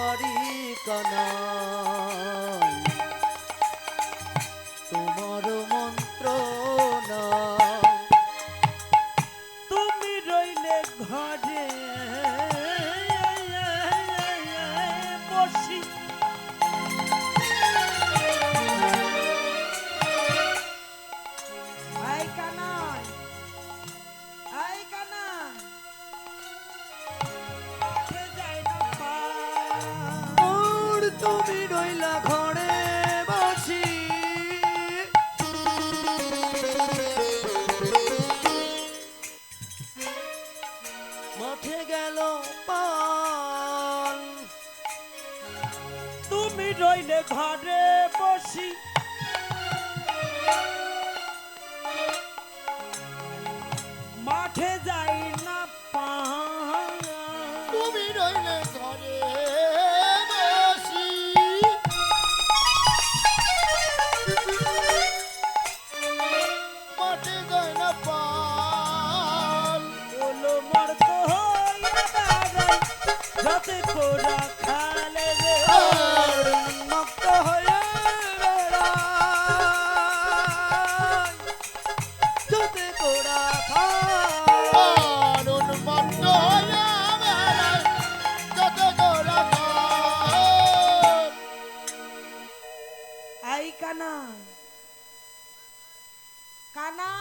পারি কানাই তোমার মন্ত্র না তুমি রইলে ঘরে বসি আই কানাই আই কানাই তুমি রইলা ঘরে বসি মাঠে গেল পাল তুমি রইলে ঘরে বসি মাঠে যাই না পাল তুমি রইলে ঘরে বসি মাঠে যায় না পাল বলো মর তো হইয়া দাঁড়াই যাতে কোরা খালে রে মুক্ত হয়ে যদি কোড়া আর উন্মত্ত হইয়া বেড়ায় যত গোরা খায়। আই কানা কানা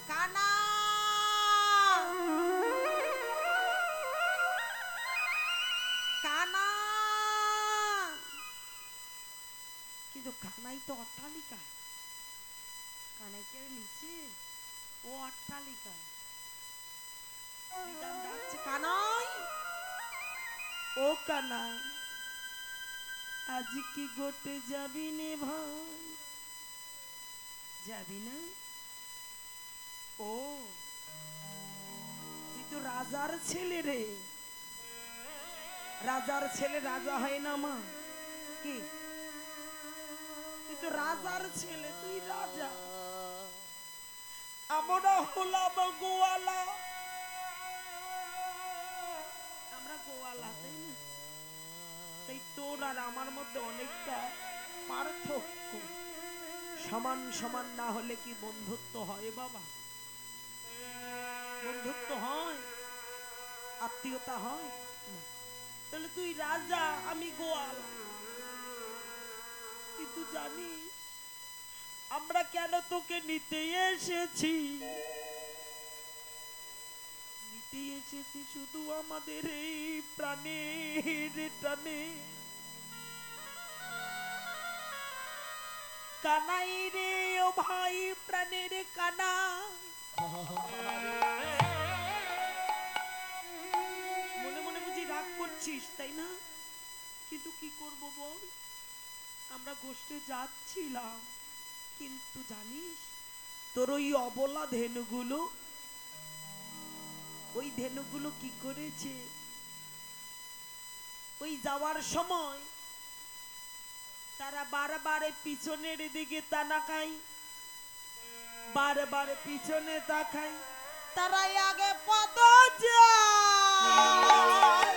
কানা কানা কিন্তু কানাই তো অট্টালিকা কানাই কে নিচে ও অট্টালিকা শ্রীরাম ডাকছে কানাই ও কানাই আজ কি গোটে যাবি নে ভাই যাবি না ও তুই তো রাজার ছেলে রে রাজার ছেলে রাজা হয় না মা কি তুই তো রাজার ছেলে তুই রাজা আমরা হলাম গোয়ালা আমরা গোয়ালা তাই না তাই তোর আর আমার মধ্যে অনেকটা পার্থক্য সমান সমান না হলে কি বন্ধুত্ব হয় বাবা বন্ধুত্ব হয় আত্মীয়তা হয় না। তাহলে তুই রাজা আমি গোয়ালা কিন্তু জানিস আমরা কেন তোকে নিতে এসেছি নিতে এসেছি শুধু আমাদের এই প্রাণের টানে কানাই রে ও ভাই প্রাণের কানা মনে মনে বুঝি রাগ করছিস তাই না কিন্তু কি করব বল আমরা গোষ্ঠে যাচ্ছিলাম কিন্তু জানিস তোর ওই অবলা ধেনুগুলো ওই ধেনুগুলো কি করেছে ওই যাওয়ার সময় তারা বারবার পিছনের দিকে তাকায় বারবার পিছনে তাকায় তারা আগে পদ যায়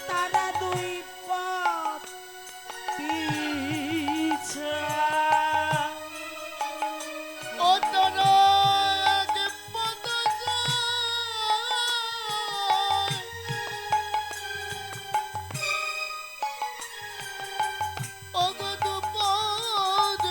তারা দুই পথ পিছে ও তোরা আগে পদ যায়। ও গো তো পদ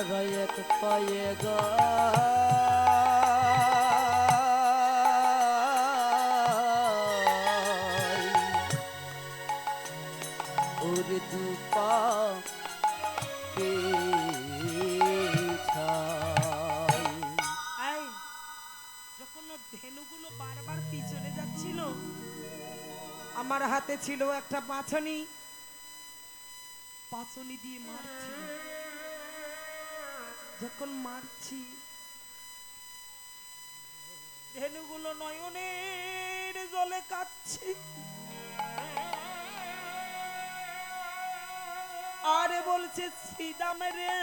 আর এক পায়ে গায় ওরে দুপা পেছায় আই যখন ওর ধেনুগুলো বারবার পিছনে যাচ্ছিল, আমার হাতে ছিল একটা পাছনি, পাছনি দিয়ে মারছি। যখন মারছি, ধেনুগুলো নয়নের জলে কাঁদছে। আরে বলছে শ্রীদাম রে,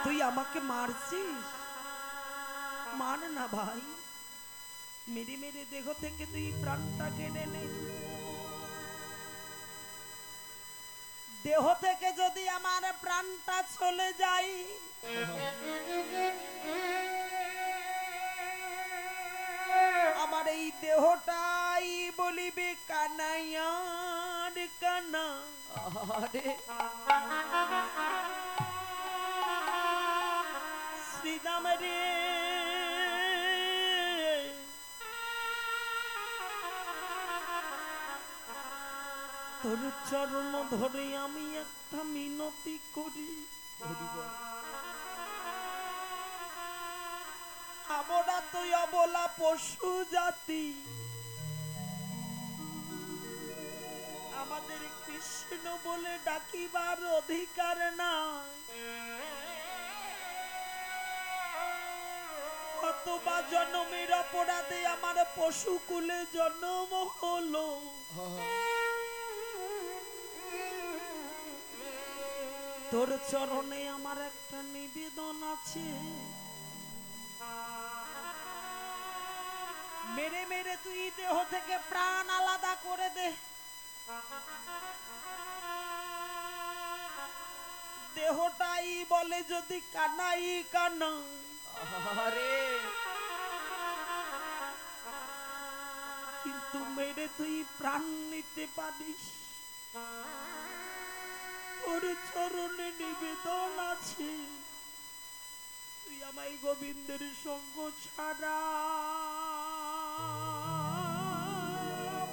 তুই আমাকে মারছিস? মার না ভাই, মেরে মেরে দেহ থেকে তুই প্রাণটা কেড়ে নে। দেহ থেকে যদি আমার প্রাণটা চলে যায়, আমার এই দেহটাই বলিবে কানাইয়ার কানা। আরে শ্রীদাম রে, তোর চরণ ধরে আমি একটা মিনতি করি, আমরা তো অবলা পশু জাতি, আমাদের কৃষ্ণ বলে ডাকিবার অধিকার নাই। কতবা জন্মের অপরাধে আমার পশু কুলে জন্ম হলো, তোর চরণে আমার একটা নিবেদন আছে, মেরে মেরে তুই দেহ থেকে প্রাণ আলাদা করে দে। দেহটাই বলে যদি কানাই কানা, আরে কিন্তু মেরে তুই প্রাণ নিতে পারিস। তোর চরণে নিবেদন আছে, তুই আমায় গোবিন্দের সঙ্গ ছাড়া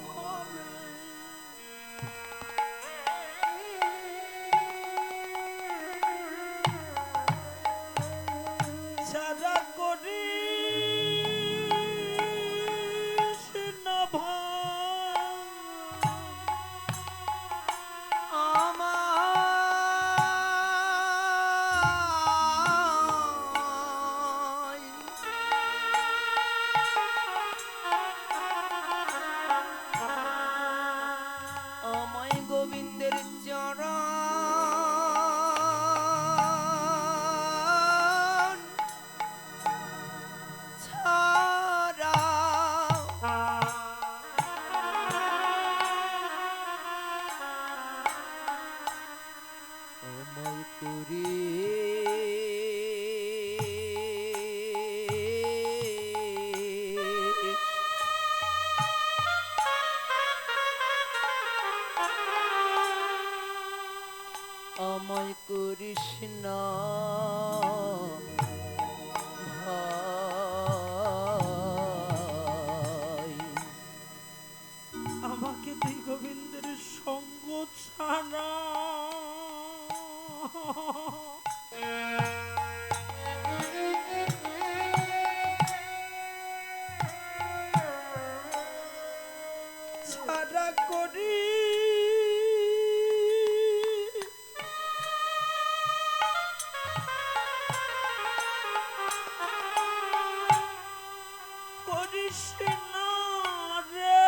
ভবে। ছাড়া করিস না ভাই, আমায় গোবিন্দের চরণ ছাড়া আমায় করে আমায় করিস না ভাই আমাকে তুই গোবিন্দের সঙ্গ ছাড়া ছাড়া করি করিস না রে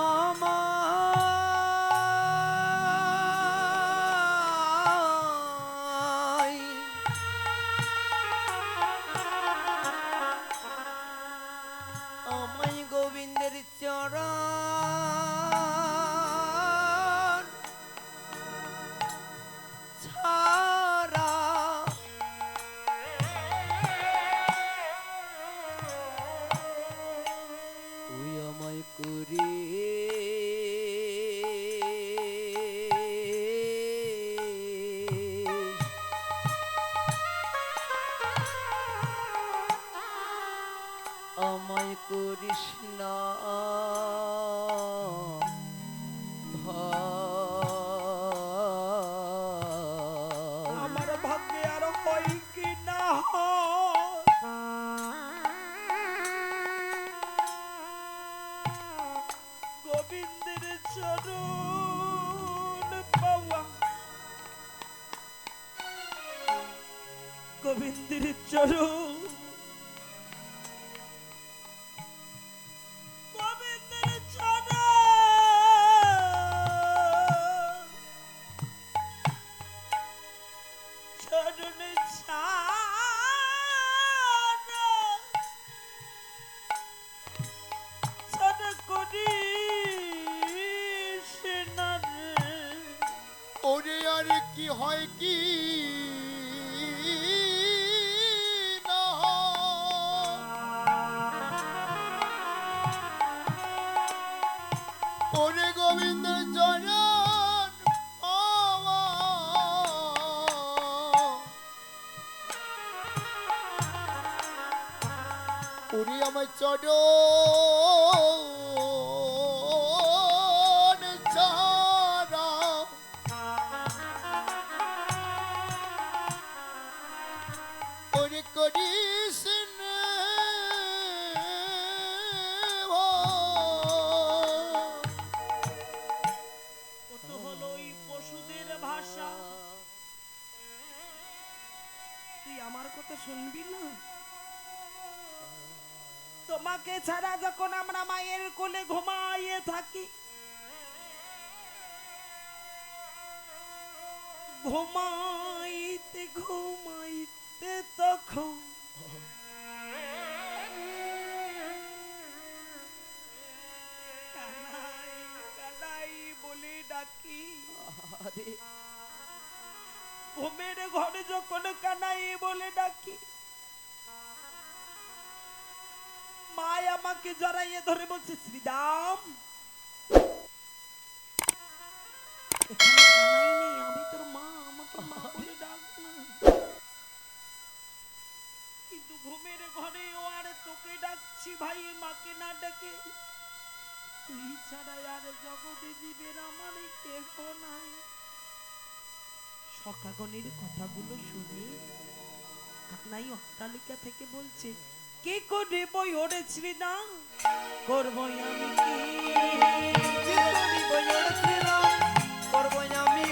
আমায় আমায় গোবিন্দের চরণ ছাড়া আমায় করিস না ভয়। আমার ভাগ্যে আর হয় কি না হয়। গোবিন্দের চরণ পাওয়া, গোবিন্দের চরণ, গোবিন্দের চরণ, চরণে ছাড়া ছাড়া করিস না রে। ওরে আর কি হয় কি না হয়। ওরে গোবিন্দ চরণ পাওয়া, ওরে আমার চরণ ছাড়া ওরে করিস না ভয়। কত হলো এই পশুদের ভাষা, তুই আমার কথা শুনবি না? তোমাকে ছাড়া যখন আমরা মায়ের কোলে ঘুমাইয়ে থাকি, ঘুমাইতে ঘুমাইতে তখন কানাই কানাই বলে ডাকি। আরে ঘুমের ঘরে যখন কানাই বলে ডাকি, মায় আমাকে জড়াইয়ে ধরে বলছে, শ্রীদাম এখানে কানাই নেই, আমি তোর মা, আমাকে মা বলে ডাক না। কিন্তু ঘুমের ঘরে ও আর তোকে ডাকছি ভাই, মাকে না ডাকে। তুই ছাড়া আর জগতে জীবের আমার কেহ নাই। সকাগণের কথাগুলো শুনে কানাই অট্টালিকা থেকে বলছে, কে করে বই ওড়েছিলি না, করবই আমি কি, কি করিব ওরে শ্রীরাম, করবো আমি